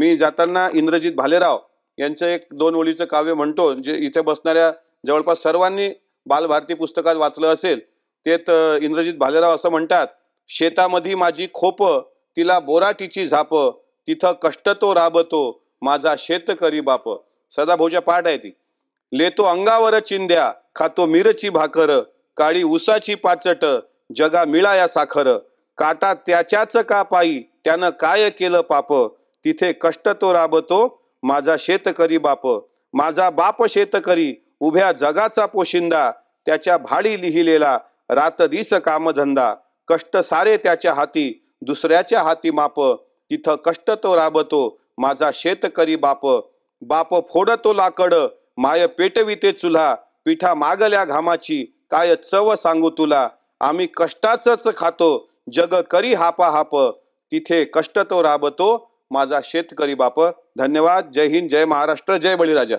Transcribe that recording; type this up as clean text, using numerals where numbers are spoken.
मी जाताना इंद्रजित भालेराव यांचं एक 2 ओळीचं काव्य म्हणतो, जे इथे बसणाऱ्या जवळपास सर्वांनी बालभारती पुस्तकात वाचलं असेल. तेच इंद्रजित भालेराव असं म्हणतात, शेतामधी माझी खोप, तिला बोराटीची झाप, तिथं कष्ट तो राबतो, माझा शेतकरी बाप. सदाभाऊच्या पाठ आहे ती. लेतो अंगावर चिंध्या, खातो मिरची भाकर, काळी उसाची पाचट, जगा मिळाया साखर. काटा त्याच्याच का पायी, त्यानं काय केलं पाप, तिथे कष्ट तो राबतो, माझा शेतकरी बाप. माझा बाप शेतकरी, उभ्या जगाचा पोशिंदा, त्याच्या भाडी लिहिलेला रात दिस कामधंदा. कष्ट सारे त्याच्या हाती, दुसऱ्याच्या हाती माप, तिथं कष्ट तो राबतो, माझा शेतकरी बाप. बाप फोडतो लाकड, माय पेटविते चुल्हा, पिठा मागल्या घामाची, काय चव सांगू तुला. आम्ही कष्टाचंच खातो, जग करी हापा हाप, तिथे कष्ट तो राबतो, माझा शेतकरी बाप. धन्यवाद. जय हिंद, जय महाराष्ट्र, जय बळीराजा.